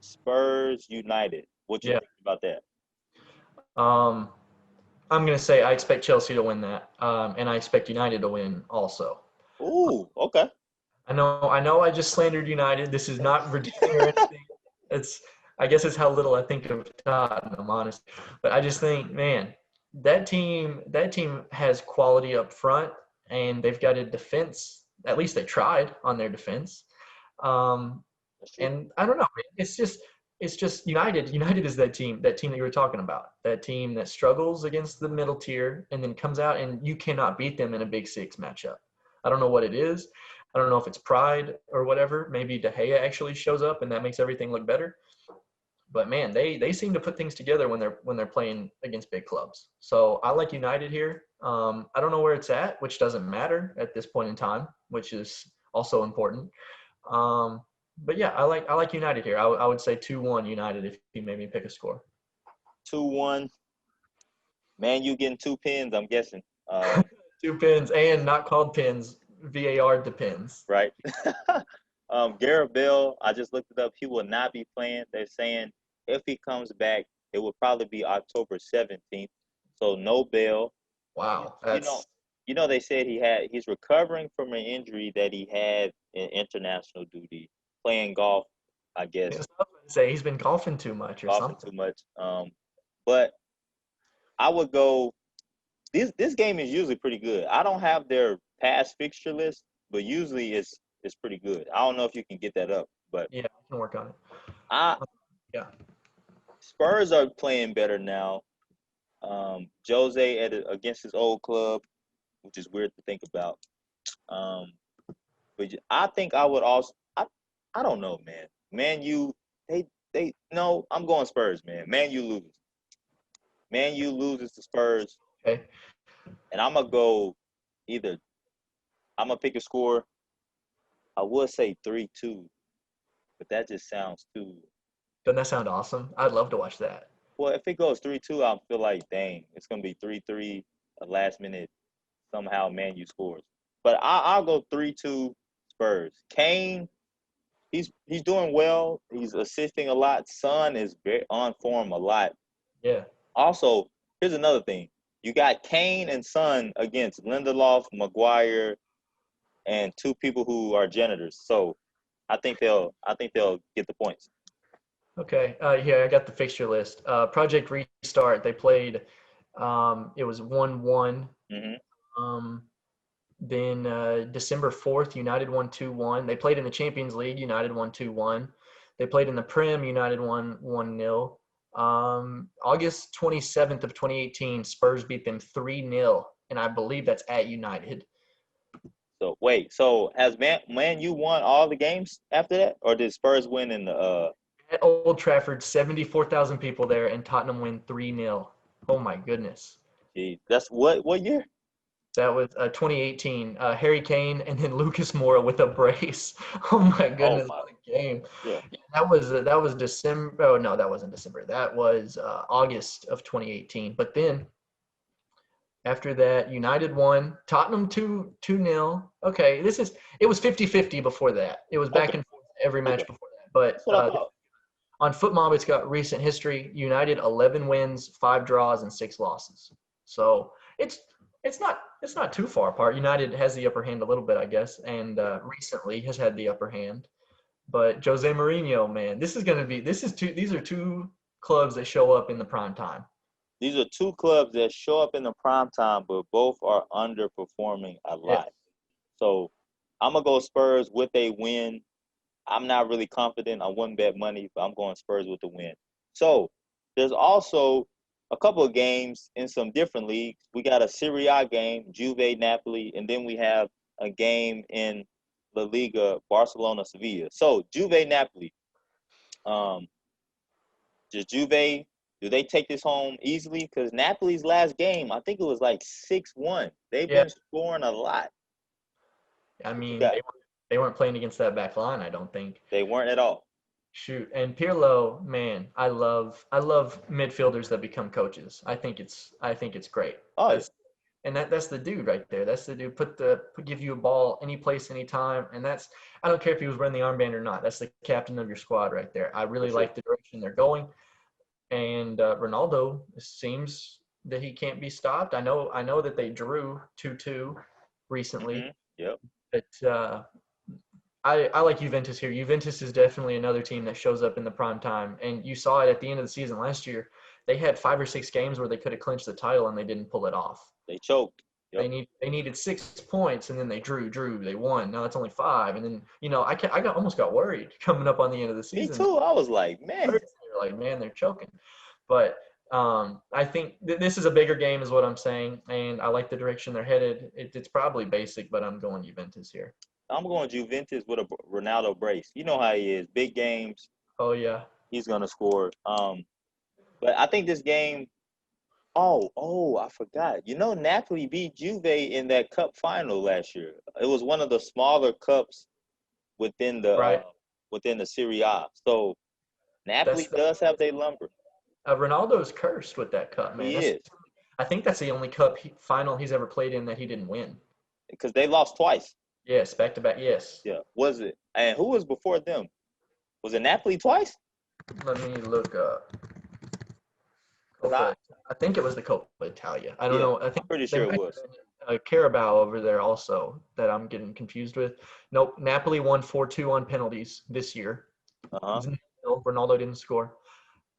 Spurs United. What you think about that? I'm gonna say I expect Chelsea to win that, and I expect United to win also. Ooh, okay. I know. I just slandered United. This is not redeeming or anything. I guess it's how little I think of Tottenham, honestly. But I just think, man, that team has quality up front, and they've got a defense. At least they tried on their defense. And I don't know, man. It's just United. United is that team that you were talking about. That team that struggles against the middle tier and then comes out and you cannot beat them in a Big Six matchup. I don't know what it is. I don't know if it's pride or whatever. Maybe De Gea actually shows up and that makes everything look better. But man, they seem to put things together when they're playing against big clubs. So I like United here. I don't know where it's at, which doesn't matter at this point in time, which is also important. But yeah, I like United here. I would say 2-1 United if you made me pick a score. 2-1. Man, you getting 2 pins, I'm guessing. 2 pins and not called pins. VAR depends. Right. Gareth Bale, I just looked it up. He will not be playing. They're saying if he comes back, it will probably be October 17th. So no Bale. Wow. They said he's recovering from an injury that he had in international duty, playing golf, I guess. Say he's been golfing too much or something. Too much. But I would go. This game is usually pretty good. I don't have their past fixture list, but usually it's pretty good. I don't know if you can get that up, but yeah, I can work on it. Spurs are playing better now. Jose against his old club, which is weird to think about. But I think I would also. I don't know, man. Man U, they no. I'm going Spurs, man. Man U loses. Man U loses to Spurs. Okay. And I'm gonna go either. I'm gonna pick a score. I would say 3-2, but that just sounds too. Doesn't that sound awesome? I'd love to watch that. Well, if it goes 3-2, I'll feel like, dang, it's gonna be 3-3. A last minute, somehow Man U scores. But I'll go 3-2 Spurs. Kane, he's doing well. He's assisting a lot. Son is very on form a lot. Yeah. Also, here's another thing. You got Kane and Son against Lindelof, Maguire, and 2 people who are janitors. So I think they'll get the points. Okay. I got the fixture list. Project Restart. They played. It was 1-1. Mm-hmm. Then December 4th, United won 2-1. They played in the Champions League. United won 2-1. They played in the Prem. United won 1-0. August 27th of 2018, Spurs beat them 3-0, and I believe that's at United. So wait, has Man U won all the games after that, or did Spurs win in the? At Old Trafford, 74,000 people there, and Tottenham win 3-0. Oh my goodness. Gee, that's what year? That was 2018. Harry Kane and then Lucas Moura with a brace. Oh my goodness, what a game! Yeah. That was December. Oh no, that wasn't December. That was August of 2018. But then after that, United won. Tottenham 2-0. Okay, it was 50-50 before that. It was back and forth every match before that. But on FootMob, it's got recent history. United 11 wins, 5 draws, and 6 losses. So it's not too far apart. United has the upper hand a little bit, I guess, and recently has had the upper hand. But Jose Mourinho, man, these are 2 clubs that show up in the prime time. These are two clubs that show up in the prime time, but both are underperforming a Yeah. lot. So I'm gonna go Spurs with a win. I'm not really confident. I wouldn't bet money, but I'm going Spurs with the win. So there's also a couple of games in some different leagues. We got a Serie A game, Juve Napoli, and then we have a game in La Liga, Barcelona Sevilla. So Juve Napoli. Um, does Juve do they take this home easily? Because Napoli's last game, I think it was like 6-1. They've Yeah. been scoring a lot. I What you mean, got? they weren't playing against that back line, I don't think. They weren't at all. Shoot, and Pirlo, man, I love midfielders that become coaches. I think it's great. Oh yeah, That's the dude right there. That's the dude give you a ball any place, anytime, and I don't care if he was wearing the armband or not. That's the captain of your squad right there. I for really sure. like the direction they're going, and Ronaldo, it seems that he can't be stopped. I know that they drew 2-2 recently, Yep. but I like Juventus here. Juventus is definitely another team that shows up in the prime time, and you saw it at the end of the season last year. They had 5 or 6 games where they could have clinched the title and they didn't pull it off. They choked. Yep. They needed 6 points and then they drew, they won. Now it's only 5, and then almost got worried coming up on the end of the Me season. too. I was like, man. They're like, man, they're choking. But I think this is a bigger game, is what I'm saying, and I like the direction they're headed. It's probably basic, but I'm going Juventus here. I'm going Juventus with a Ronaldo brace. You know how he is. Big games, Oh yeah, he's gonna score. But I think this game. Oh, I forgot. You know, Napoli beat Juve in that cup final last year. It was one of the smaller cups within the right. within the Serie A. So That's Napoli does have their lumber. Ronaldo's cursed with that cup, man. He is I think that's the only final he's ever played in that he didn't win. because they lost twice. Yes, back to back. Yes. Yeah, was it? And who was before them? Was it Napoli twice? Let me look up. 'Cause I think it was the Coppa Italia. I don't yeah, know. I I'm think pretty they sure it might was. have been a Carabao over there also that I'm getting confused with. Nope. Napoli won 4-2 on penalties this year. Uh-huh. Ronaldo didn't score.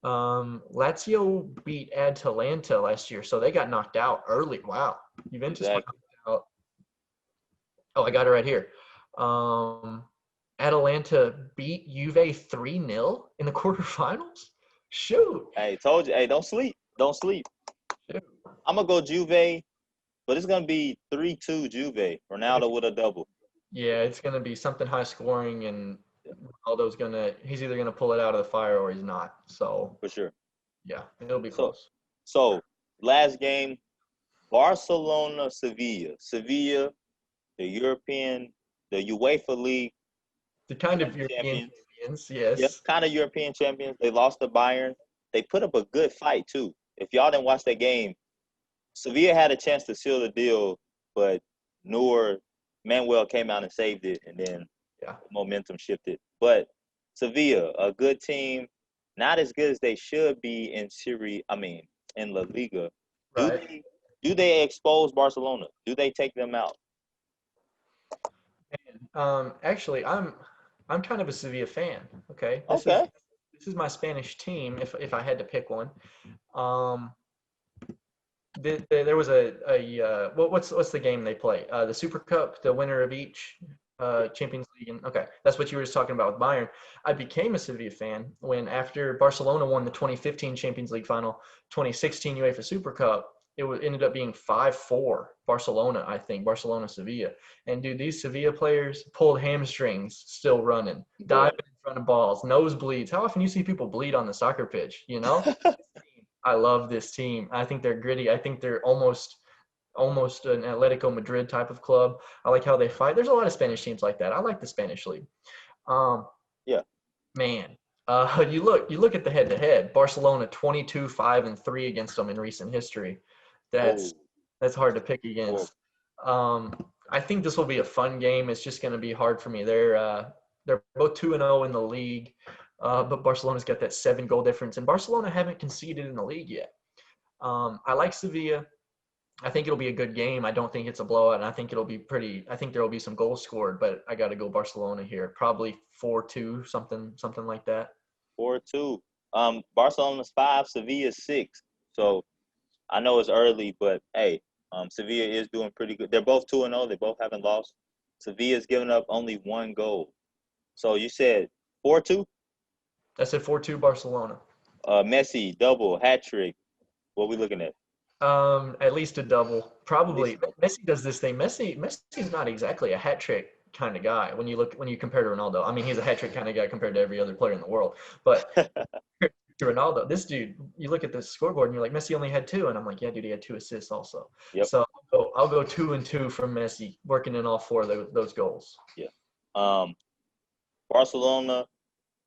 Lazio beat Atalanta last year, so they got knocked out early. Wow. Juventus went Exactly. out. Oh, I got it right here. Um, Atalanta beat Juve 3-0 in the quarterfinals. Shoot. Hey, told you. Hey, don't sleep. Don't sleep. Shoot. I'm gonna go Juve, but it's gonna be 3-2 Juve. Ronaldo with a double. Yeah, it's gonna be something high scoring, and he's either gonna pull it out of the fire or he's not. So For sure. yeah, it'll be So close. so last game, Barcelona Sevilla. Sevilla, the European, the UEFA League The kind of European champions. champions, Yeah, yes. kind of European champions. They lost to Bayern. They put up a good fight too. If y'all didn't watch that game, Sevilla had a chance to seal the deal, but Noor Manuel came out and saved it, and then Yeah. momentum shifted. But Sevilla, a good team, not as good as they should be in in La Liga. Do Right. they do they expose Barcelona? Do they take them out? Actually, I'm kind of a Sevilla fan. Okay, Okay. this is my Spanish team. If I had to pick one, um, there was what's the game they play? The Super Cup, the winner of each Champions League. And okay, that's what you were just talking about with Bayern. I became a Sevilla fan when after Barcelona won the 2015 Champions League final, 2016 UEFA Super Cup. Ended up being 5-4 Barcelona, I think, Barcelona Sevilla. And dude, these Sevilla players pulled hamstrings still running, Boy. diving in front of balls, nosebleeds. How often you see people bleed on the soccer pitch, you know? I love this team. I think they're gritty. I think they're almost an Atletico Madrid type of club. I like how they fight. There's a lot of Spanish teams like that. I like the Spanish league. Um, Yeah. Man, you look at the head-to-head. Barcelona 22-5-3 against them in recent history. Oh, That's hard to pick horrible. against. I think this will be a fun game. It's just going to be hard for me. They're both 2-0 in the league, but Barcelona's got that 7-goal difference, and Barcelona haven't conceded in the league yet. I like Sevilla. I think it'll be a good game. I don't think it's a blowout, and I think it'll be pretty. I think there will be some goals scored, but I got to go Barcelona here. Probably 4-2, something like that. 4-2. Barcelona's 5, Sevilla's 6. So I know it's early, but hey, Sevilla is doing pretty good. They're both 2-0. They both haven't lost. Sevilla's given up only one goal. So you said 4-2. I said 4-2 Barcelona. Messi double hat trick. What we looking at? At least a double. At least Probably a double. Messi does this thing. Messi's not exactly a hat trick kind of guy when you compare to Ronaldo. I mean, he's a hat trick kind of guy compared to every other player in the world. But to Ronaldo, this dude, you look at the scoreboard and you're like, Messi only had two, and I'm like, yeah, dude, he had 2 assists also. Yep. So I'll go 2-2 from Messi, working in all four of those goals. Yeah. Barcelona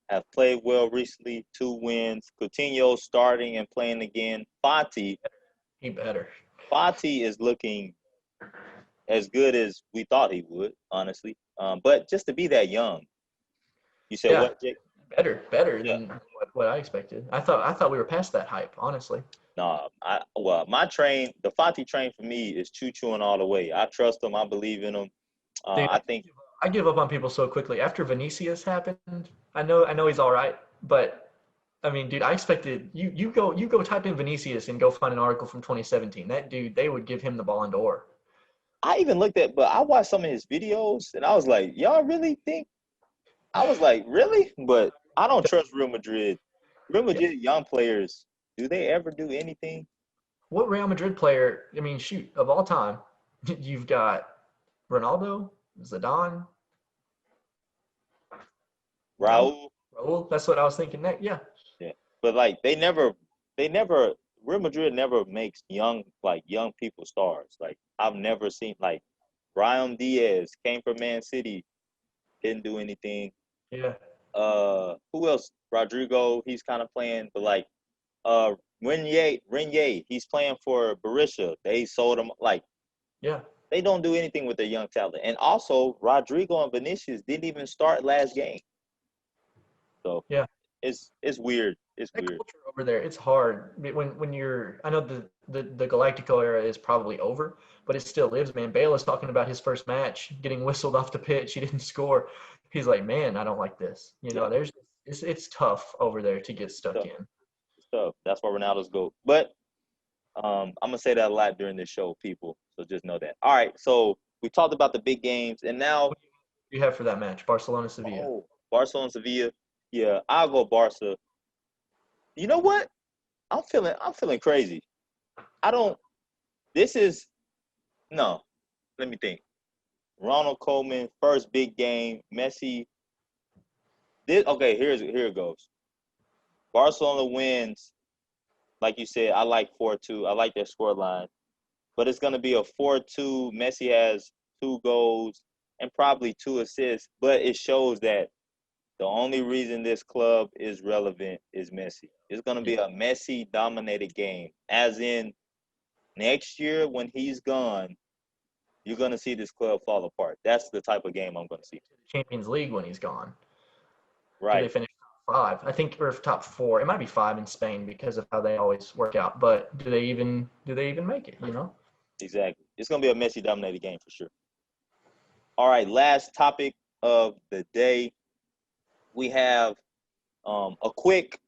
have played well recently. 2 wins. Coutinho starting and playing again. Fati He better. is looking as good as we thought he would, honestly. But just to be that young, you said Yeah, what, Jake? better Yeah. than what I expected. I thought we were past that hype, honestly. No, my train, the Fati train for me is choo-chooing all the way. I trust him. I believe in him. Dude, I think I give up on people so quickly. After Vinicius happened, I know he's all right, but I mean, dude, I expected you go type in Vinicius and go find an article from 2017. That dude, they would give him the Ballon d'Or. I even looked at, but I watched some of his videos and I was like, y'all really think? I was like, really? But I don't trust Real Madrid. Real Yeah. Madrid young players, do they ever do anything? What Real Madrid player? I mean, shoot, of all time, you've got Ronaldo, Zidane, no, Raul, Raul. That's what I was thinking. Yeah, yeah. But like they never Real Madrid never makes young people stars. Like I've never seen like Brahim Diaz came from Man City, didn't do anything. yeah, Who else? Rodrigo, he's kind of playing, but like Renier, he's playing for Borussia. They sold him like yeah. they don't do anything with their young talent. And also Rodrigo and Vinicius didn't even start last game. So Yeah. it's weird. It's That weird. culture over there, it's hard. When you're, I know the Galactico era is probably over, but it still lives, man. Bale is talking about his first match, getting whistled off the pitch. He didn't score. He's like, man, I don't like this. Yeah. It's tough over there to get stuck So, in. that's why Ronaldo's go. But I'm gonna say that a lot during this show, people. So just know that. All right. So we talked about the big games, and now What do you have for that match, Barcelona Sevilla? Barcelona Sevilla. Yeah, I'll go Barca. You know what? I'm feeling crazy. I don't. This is no. Let me think. Ronald Koeman, first big game. Messi. Okay. Here it goes. Barcelona wins. Like you said, I like 4-2. I like their score line. But it's gonna be a 4-2. Messi has 2 goals and probably 2 assists. But it shows that the only reason this club is relevant is Messi. It's gonna be a Messi dominated game. As in next year when he's gone, you're gonna see this club fall apart. That's the type of game I'm gonna see. Champions League when he's gone. Do they Right. finish top five? I think, or top four. It might be five in Spain because of how they always work out. But do they even make it? You know? Exactly. It's gonna be a Messi dominated game for sure. All right, last topic of the day. We have a quick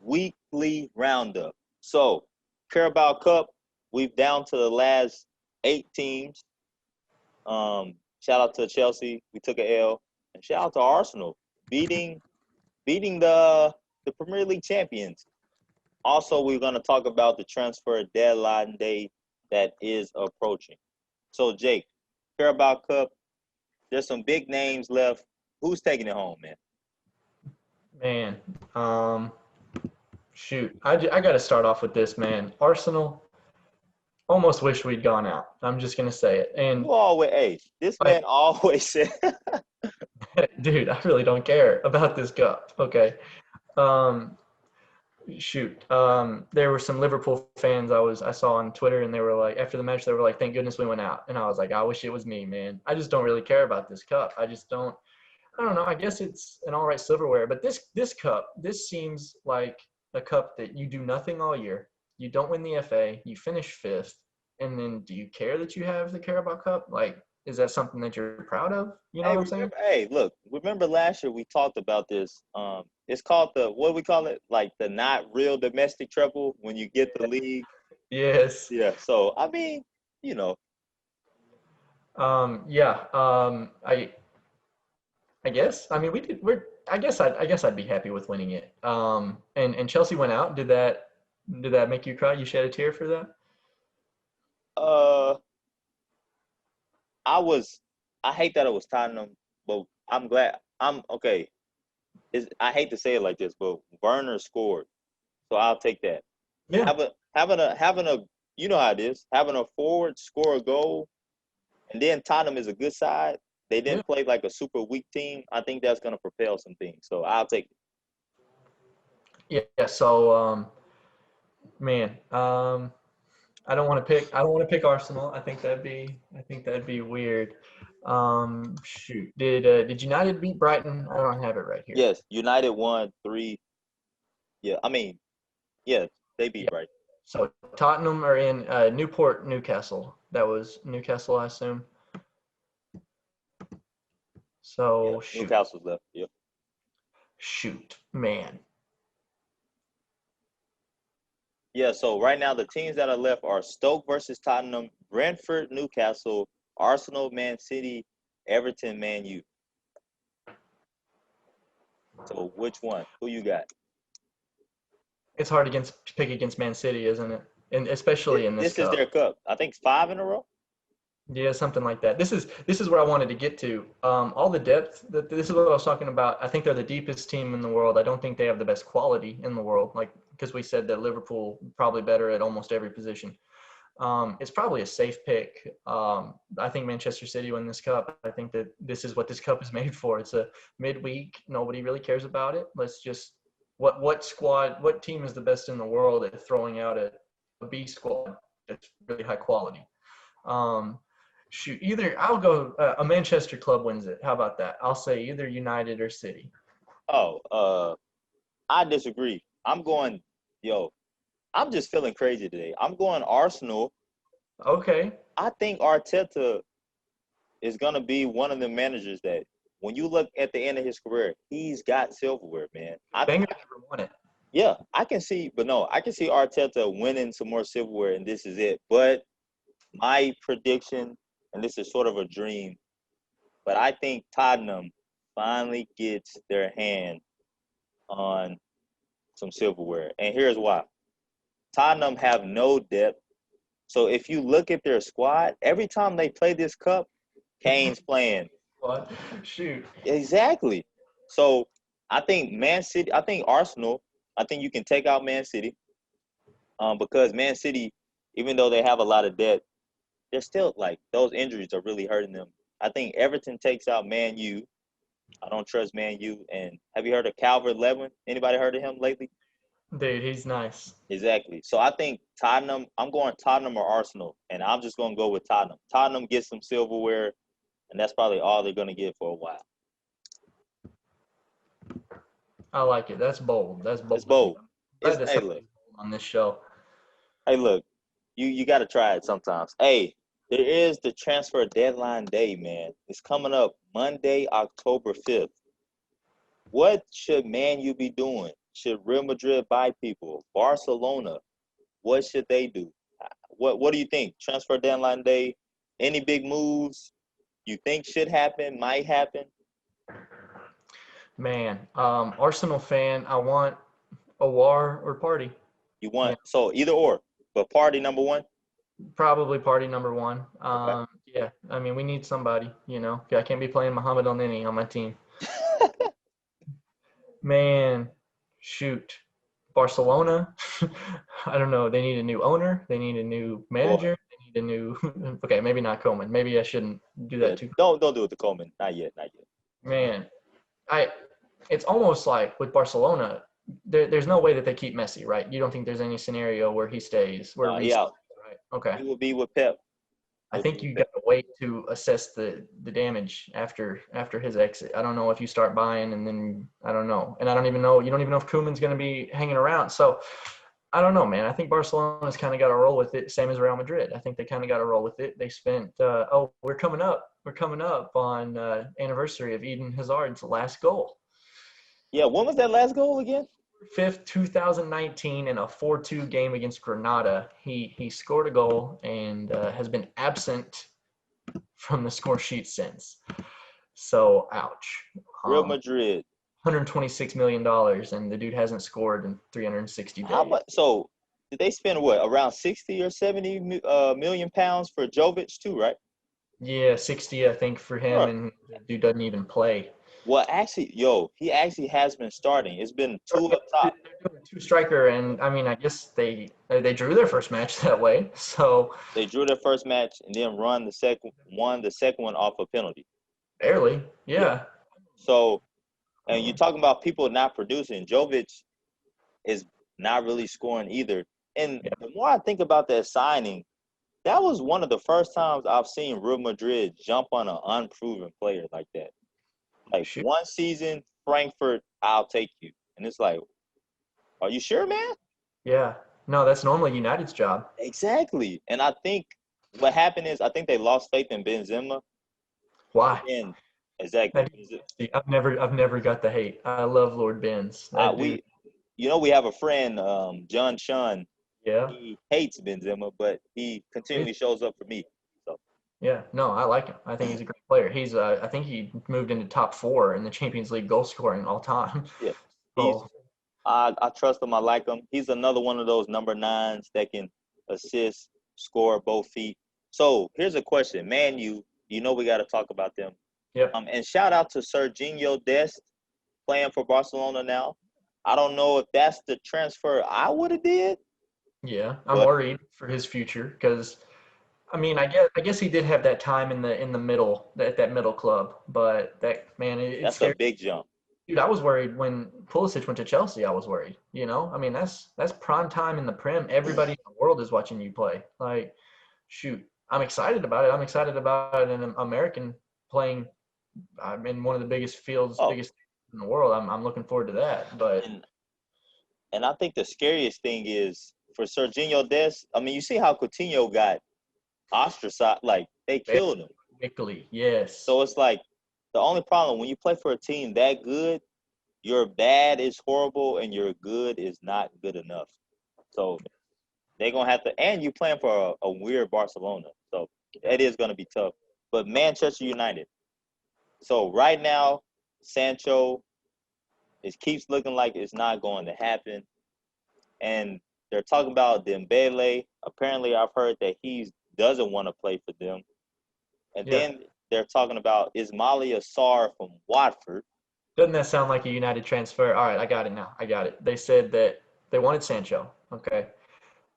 weekly roundup. So, Carabao Cup, we've down to the last 8 teams. Shout out to Chelsea, we took a L, and shout out to Arsenal beating the Premier League champions. Also, we're going to talk about the transfer deadline day that is approaching. So, Jake, Carabao Cup, there's some big names left. Who's taking it home, man? Man, shoot, I got to start off with this, man. Arsenal almost wish we'd gone out. I'm just gonna say it. And You always, hey, this man always said, dude, I really don't care about this cup. Okay. Um, shoot. There were some Liverpool fans I saw on Twitter, and they were like, after the match, they were like, "Thank goodness we went out." And I was like, "I wish it was me, man. I just don't really care about this cup. I just don't. I don't know. I guess it's an all right silverware, but this cup, this seems like a cup that you do nothing all year. You don't win the FA. You finish fifth, and then do you care that you have the Carabao Cup? Like, is that something that you're proud of? You know hey, what I'm saying? look, remember last year we talked about this. It's called what do we call it? Like the not real domestic treble when you get the league. Yes. Yeah. So I mean, you know, Yeah. I guess. I mean, we did. I guess I'd be happy with winning it. And Chelsea went out. Did that make you cry? You shed a tear for that? uh, I was. I hate that it was Tottenham, but I'm glad. I'm okay. I hate to say it like this, but Werner scored, so I'll take that. Yeah. Having a you know how it is, having a forward score a goal, and then Tottenham is a good side. They Yeah. didn't play like a super weak team. I think that's gonna propel some things. So I'll take it. Yeah. So, man, I don't want to pick Arsenal. I think that'd be weird. Shoot. Did United beat Brighton? I don't have it right here. Yes, United won 3. Yeah, I mean, yeah, they beat Yeah. Brighton. So Tottenham are in Newport, Newcastle. That was Newcastle, I assume. Yeah, So Newcastle's left. Yep. man. Yeah, so right now the teams that are left are Stoke versus Tottenham, Brentford, Newcastle, Arsenal, Man City, Everton, Man U. So which one? Who you got? It's hard against pick against Man City, isn't it? And especially in this This is cup. their cup. I think 5 in a row. Yeah, something like that. This is where I wanted to get to. All the depth. This is what I was talking about. I think they're the deepest team in the world. I don't think they have the best quality in the world. Like because we said that Liverpool probably better at almost every position. It's probably a safe pick. I think Manchester City win this cup. I think that this is what this cup is made for. It's a midweek. Nobody really cares about it. Let's just what team is the best in the world at throwing out a B squad that's really high quality. Um, either I'll go a Manchester club wins it. How about that? I'll say either United or City. Oh, I disagree. I'm going, yo, I'm just feeling crazy today. I'm going Arsenal. Okay. I think Arteta is gonna be one of the managers that when you look at the end of his career, he's got silverware, man. Wenger never won it. Yeah, I can see, but no, I can see Arteta winning some more silverware, and this is it. But my prediction, and this is sort of a dream, but I think Tottenham finally gets their hand on some silverware, and here's why: Tottenham have no depth. So if you look at their squad, every time they play this cup, Kane's playing. What? Shoot. Exactly. So I think Man City, I think Arsenal, I think you can take out Man City because Man City, even though they have a lot of debt, they're still like those injuries are really hurting them. I think Everton takes out Man U. I don't trust Man U. And have you heard of Calvert-Lewin? Anybody heard of him lately? Dude, he's nice. Exactly. So I think Tottenham, I'm going Tottenham or Arsenal, and I'm just going to go with Tottenham. Tottenham gets some silverware, and that's probably all they're going to get for a while. I like it. That's bold. That's It's bold of you. bold. I'm glad It's that hey look, somebody's bold on this show. hey look, you got to try it sometimes. Hey, there is the transfer deadline day, man. It's coming up Monday, October 5th. What should Man U be doing? Should Real Madrid buy people? Barcelona, what should they do? What do you think? Transfer deadline day, any big moves you think should happen, might happen? Man, Arsenal fan, I want a war or party. You Yeah, want so either or, but party number one? probably party number one. Okay. Yeah, I mean, we need somebody, you know. I can't be playing Muhammad on my team. Man, shoot. Barcelona, I don't know. They need a new owner. They need a new Boy, manager. They need a new, okay, maybe not Coleman. Maybe I shouldn't do yeah. that too. Don't do it to Coleman. Not yet, not yet. Man, I it's almost like with Barcelona, there's no way that they keep Messi, right? You don't think there's any scenario where he stays, where No, he Reece, out. right? Okay. He will be with Pep. I He'll be think with you Pep. got to wait to assess the damage after his exit. I don't know if you start buying and then I don't know, and I don't even know. You don't even know if Koeman's going to be hanging around. So I don't know, man. I think Barcelona's kind of got to roll with it, same as Real Madrid. I think they kind of got to roll with it. They spent. We're coming up. We're coming up on anniversary of Eden Hazard's last goal. Yeah, when was that last goal again? 5th, 2019, in a 4-2 game against Granada. He scored a goal and has been absent from the score sheet since. So, ouch. Real Madrid. $126 million, and the dude hasn't scored in 360 How days. much? So did they spend what, around 60 or 70 million pounds for Jovic too, right? Yeah, 60, I think, for him, Bro. and the dude doesn't even play. Well, actually, he actually has been starting. It's been two up top. They're doing a two-striker, and I mean, I guess they drew their first match that way. So They drew their first match and then won the second one off a penalty. barely, Yeah. yeah. So, and you're talking about people not producing. Jovic is not really scoring either. And Yeah. the more I think about that signing, that was one of the first times I've seen Real Madrid jump on an unproven player like that. Like Shoot. one season, Frankfurt, I'll take you. And it's like, are you sure, man? Yeah. No, that's normally United's job. Exactly. And I think what happened is I think they lost faith in Benzema. Why? And exactly. That I've never got the hate. I love Lord Benz. That dude. We we have a friend, John Shun. Yeah. He hates Benzema, but he continually shows up for me. So Yeah. No, I like him. I think he's a great player. I think he moved into top 4 in the Champions League goal scoring all time. yeah, he's So I trust him. I like him. He's another one of those number 9s that can assist, score both feet. So here's a question, man. You know we got to talk about them. yep. And shout out to Serginho Dest playing for Barcelona now. I don't know if that's the transfer I would have did, Yeah. I'm but worried for his future because I mean, I guess he did have that time in the middle at that middle club, but that man, it's that's a scary. big jump. Dude, I was worried when Pulisic went to Chelsea. I was worried. I mean, that's prime time in the Prem. Everybody in the world is watching you play. Like, shoot, I'm excited about it. I'm excited about an American playing. I'm in one of the biggest fields, Oh, biggest in the world. I'm looking forward to that. But and and I think the scariest thing is for Serginho Dest. I mean, you see how Coutinho got ostracized, like they very killed him. quickly, yes, So it's like the only problem when you play for a team that good, your bad is horrible and your good is not good enough. So they're gonna have to, and you playing for a weird Barcelona, so it is gonna be tough. But Manchester United. So right now, Sancho, it keeps looking like it's not going to happen, and they're talking about Dembele. Apparently, I've heard that he doesn't want to play for them. And yeah. then they're talking about Ismaila Sarr from Watford. Doesn't that sound like a United transfer? All right, I got it now. I got it. They said that they wanted Sancho. Okay.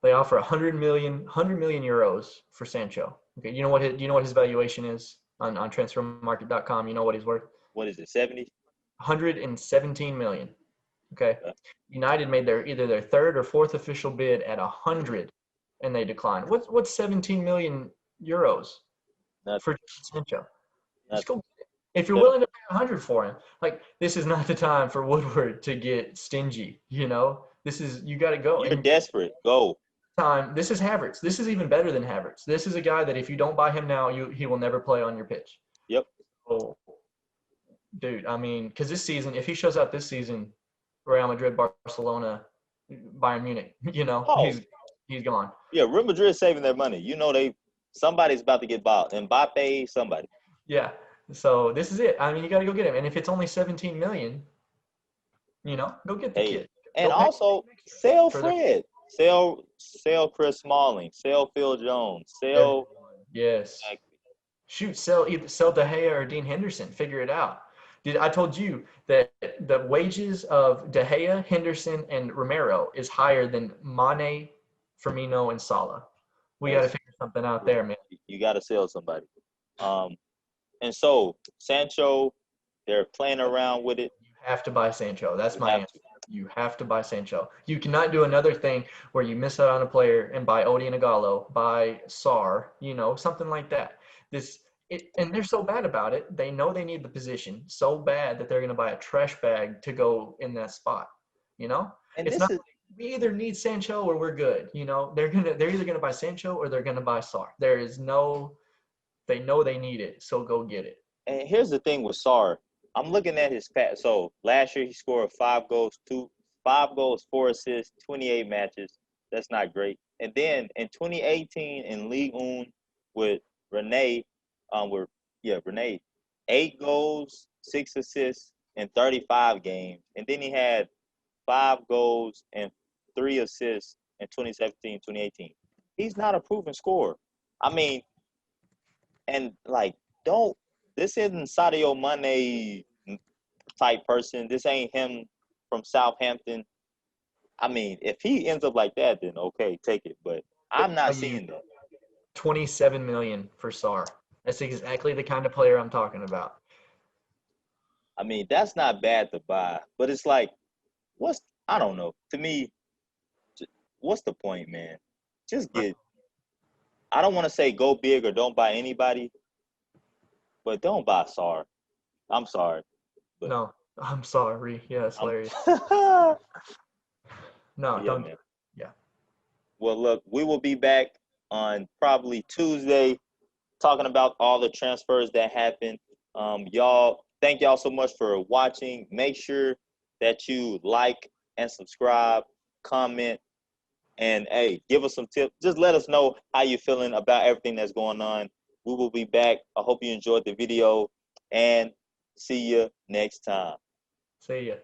They offer 100 million euros for Sancho. Okay, do you know what his valuation is on transfermarket.com? You know what he's worth? What is it, 70? 117 million. Okay. United made either their third or fourth official bid at 100 and they declined. What's 17 million euros Nothing. for Sancho? Just Nothing. go. If you're willing to pay 100 for him, like this is not the time for Woodward to get stingy. You got to go. You're And desperate. Go. this is Havertz. This is even better than Havertz. This is a guy that if you don't buy him now, he will never play on your pitch. Yep. So, dude, I mean, because this season, if he shows out this season, Real Madrid, Barcelona, Bayern Munich, Oh, he's gone. yeah. Real Madrid saving their money. Somebody's about to get bought. Mbappe, somebody. Yeah. So this is it. I mean, you got to go get him. And if it's only 17 million, go get the Hey, kid. and Go pay also sell for the Fred. Sell Chris Smalling. Sell Phil Jones. Sell. everyone. Yes. Shoot, sell De Gea or Dean Henderson. Figure it out. I told you that the wages of De Gea, Henderson, and Romero is higher than Mane, Firmino, and Salah. We got to figure something out there, man. You got to sell somebody. And so Sancho, they're playing around with it. You have to buy Sancho. That's You my have answer. to. You have to buy Sancho. You cannot do another thing where you miss out on a player and buy Odi Nagalo, buy Sarr, something like that. And they're so bad about it. They know they need the position so bad that they're going to buy a trash bag to go in that spot. And It's not like we either need Sancho or we're good. They're either gonna buy Sancho or they're gonna buy Sarr. They know they need it, so go get it. And here's the thing with Sarr. I'm looking at his past. So last year he scored 5 5 goals, 4 assists, 28 matches. That's not great. And then in 2018 in League One with Renee, with Renee, 8 goals, 6 assists in 35 games. And then he had 5 goals and 3 assists in 2017, 2018. He's not a proven scorer. I mean, and like, don't this isn't Sadio Mane type person. This ain't him from Southampton. I mean, if he ends up like that, then okay, take it. But I'm not You seeing that. 27 million for Sar. That's exactly the kind of player I'm talking about. I mean, that's not bad to buy, but it's like, what's I don't know. To me, what's the point, man? Just get. I don't want to say go big or don't buy anybody, but don't buy Sar. I'm sorry, but No, I'm sorry. Yeah, it's I'm. hilarious. No, Yeah, don't. man. Yeah. Well, look, we will be back on probably Tuesday talking about all the transfers that happened. Y'all, thank y'all so much for watching. Make sure that you like and subscribe, comment, and hey, give us some tips. Just let us know how you're feeling about everything that's going on. We will be back. I hope you enjoyed the video and see you next time. See ya.